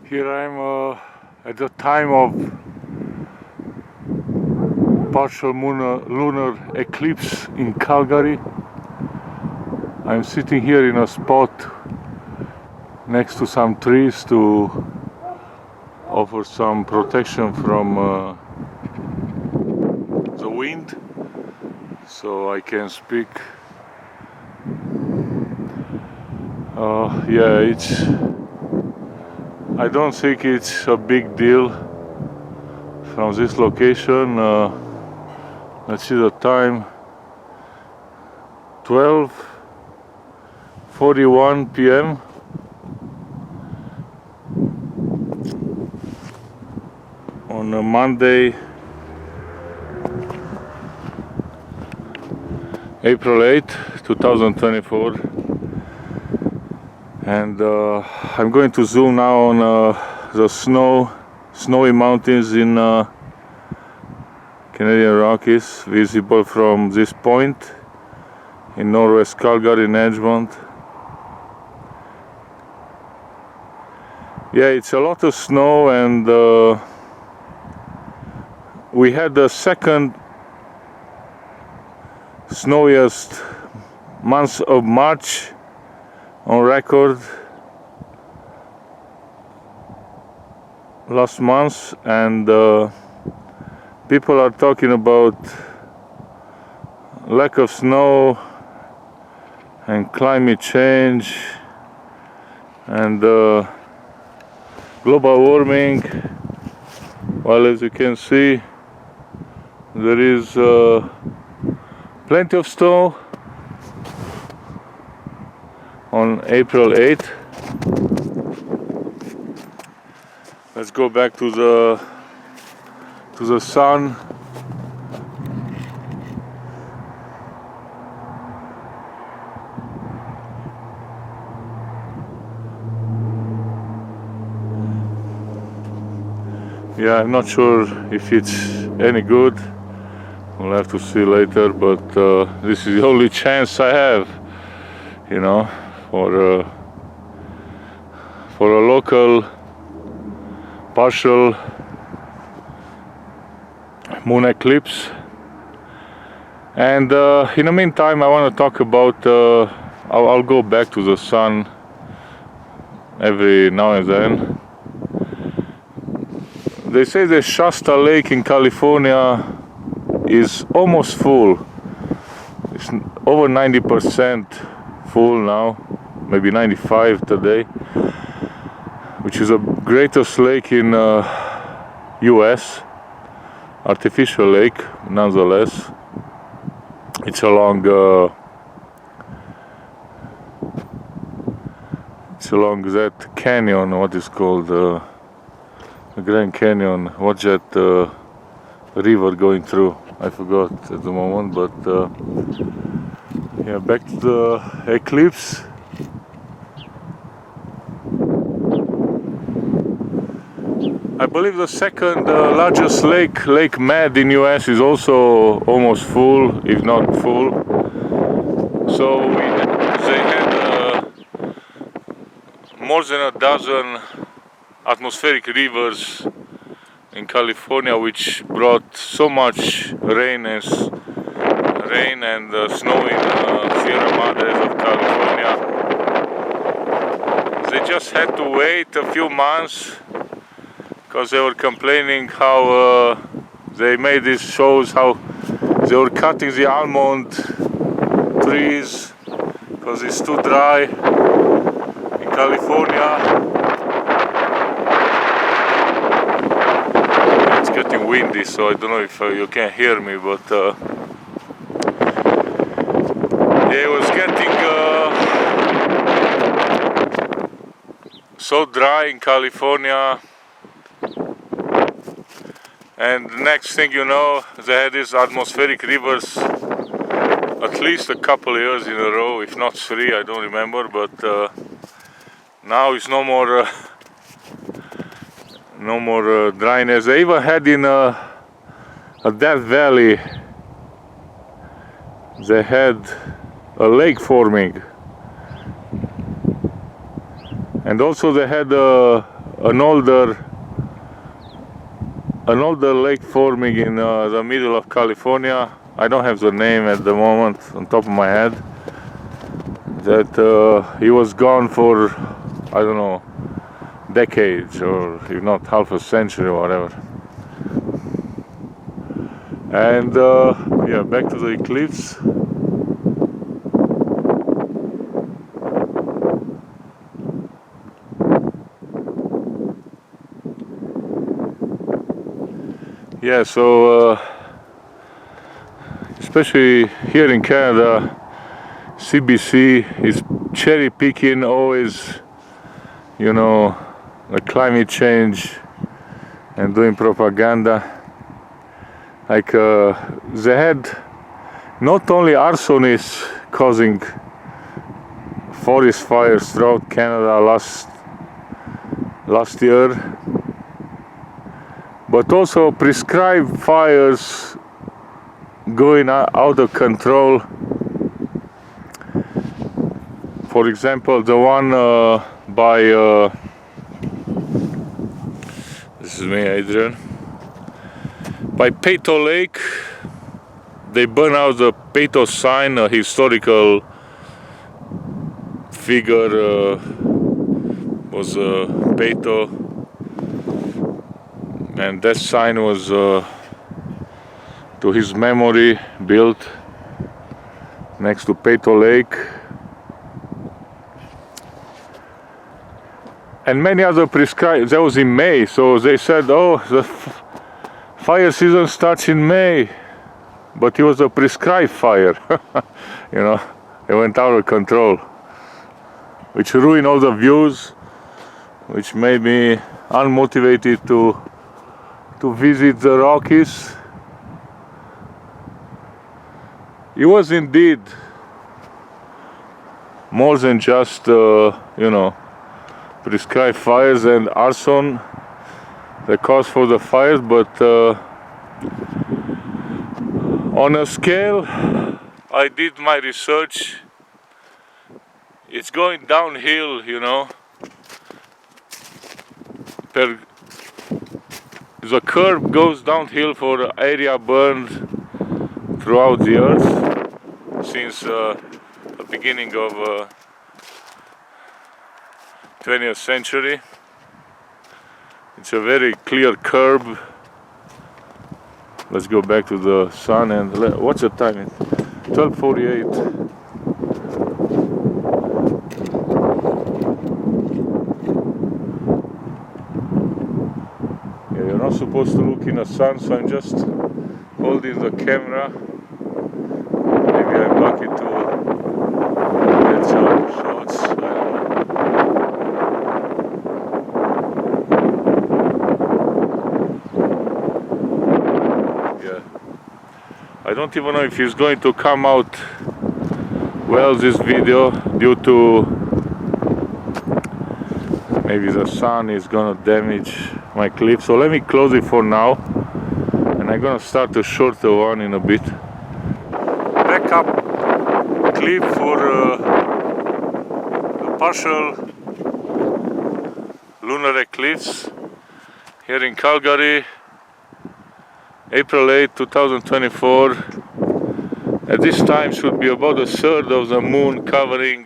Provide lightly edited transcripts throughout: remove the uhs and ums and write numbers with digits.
Here I am at the time of partial lunar eclipse in Calgary. I'm sitting here in a spot next to some trees to offer some protection from the wind, so I can speak. I don't think it's a big deal from this location. Let's see the time, 12:41 p.m. on a Monday, April 8th, 2024. And I'm going to zoom now on the snowy mountains in Canadian Rockies, visible from this point in northwest Calgary in Edgemont. Yeah, it's a lot of snow, and we had the second snowiest month of March on record last month, and people are talking about lack of snow and climate change and global warming. Well, as you can see, there is plenty of snow on April 8th. Let's go back to the sun. Yeah, I'm not sure if it's any good. We'll have to see later, but this is the only chance I have, you know, for a local partial moon eclipse. And in the meantime, I want to talk about I'll go back to the sun every now and then. They say the Shasta Lake in California is almost full. It's over 90% full now, maybe 95 today, which is the greatest lake in US, artificial lake nonetheless. It's along that canyon, what is called the Grand Canyon. What's that river going through? I forgot at the moment, but yeah, back to the eclipse. I believe the second largest lake, Lake Mead in US, is also almost full, if not full. So they had more than a dozen atmospheric rivers in California, which brought so much rain and snow in Sierra Madres of California. They just had to wait a few months because they were complaining how they made these shows, how they were cutting the almond trees because it's too dry in California. It's getting windy, so I don't know if you can hear me, but it was getting so dry in California. And the next thing you know, they had these atmospheric rivers at least a couple of years in a row, if not three, I don't remember, but now it's no more dryness. They even had in Death Valley, they had a lake forming. And also they had an older lake forming in the middle of California. I don't have the name at the moment on top of my head. That he was gone for, I don't know, decades, or if not half a century or whatever. And yeah, back to the eclipse. Yeah, so especially here in Canada, CBC is cherry picking always, you know, the climate change and doing propaganda. Like they had not only arsonists causing forest fires throughout Canada last year, but also prescribed fires going out of control. For example, the one by this is me, Adrian, by Peyto Lake. They burn out the Peyto sign, a historical figure was Peyto, and that sign was to his memory built next to Peyto Lake. And many other prescribed. That was in May, so they said, oh, the fire season starts in May, but it was a prescribed fire. You know, it went out of control, which ruined all the views, which made me unmotivated to visit the Rockies. It was indeed more than just, you know, prescribed fires and arson, the cause for the fires, but on a scale, I did my research, it's going downhill, you know. The curve goes downhill for the area burned throughout the earth since the beginning of 20th century. It's a very clear curve. Let's go back to the sun and what's the time? It's 12:48. Yeah, you're not supposed to look in the sun, so I'm just holding the camera. Maybe I'm lucky to get some shots. I don't know. I don't even know if it's going to come out well, this video, due to maybe the sun is gonna damage my clip. So let me close it for now, and I'm gonna start a shorter one in a bit. Backup clip for the partial lunar eclipse here in Calgary, April 8, 2024. At this time should be about a third of the moon covering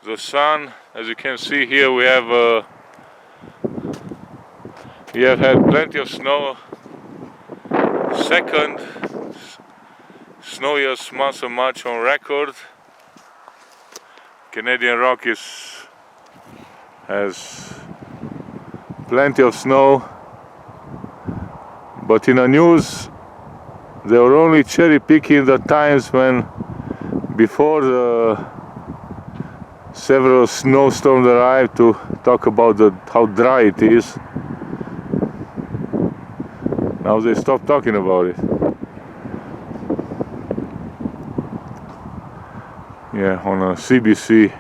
the sun. As you can see here, we have had plenty of snow. Second snowiest month of March on record. Canadian Rockies has plenty of snow. But in the news, they were only cherry picking the times when, before the several snowstorms arrived, to talk about how dry it is. Now they stopped talking about it. Yeah, on a CBC,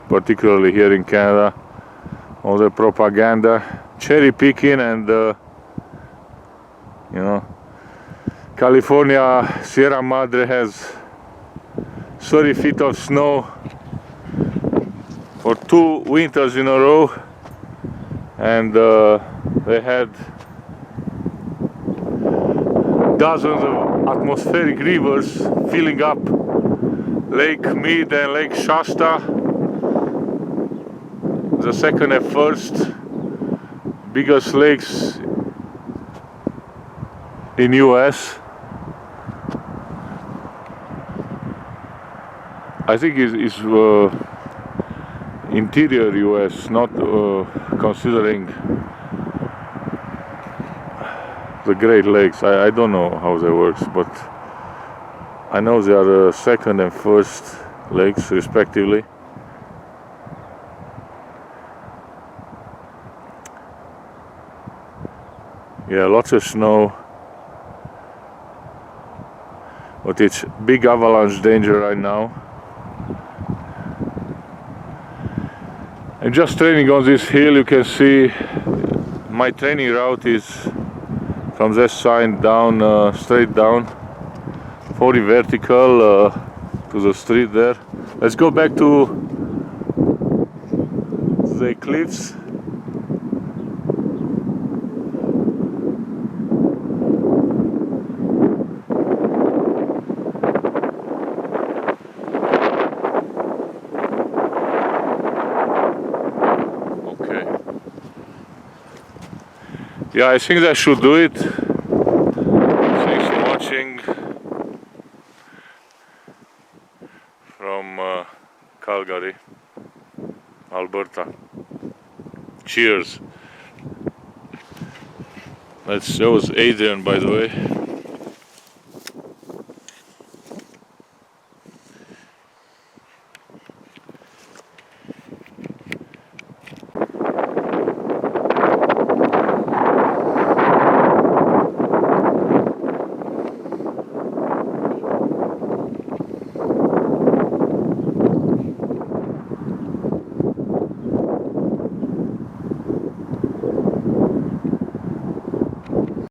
particularly here in Canada, all the propaganda, cherry picking, and you know, California, Sierra Madre has 30 feet of snow for 2 winters in a row, and they had dozens of atmospheric rivers filling up Lake Mead and Lake Shasta, the second and first biggest lakes in US. I think it's interior US, not considering the Great Lakes. I don't know how that works, but I know they are the second and first lakes respectively. Yeah, lots of snow, but it's big avalanche danger right now. And just training on this hill, you can see my training route is from this side down, straight down, 40 vertical to the street there. Let's go back to the eclipse. Yeah, I think that should do it. Thanks for watching from Calgary, Alberta. Cheers. That was Adrian, by the way.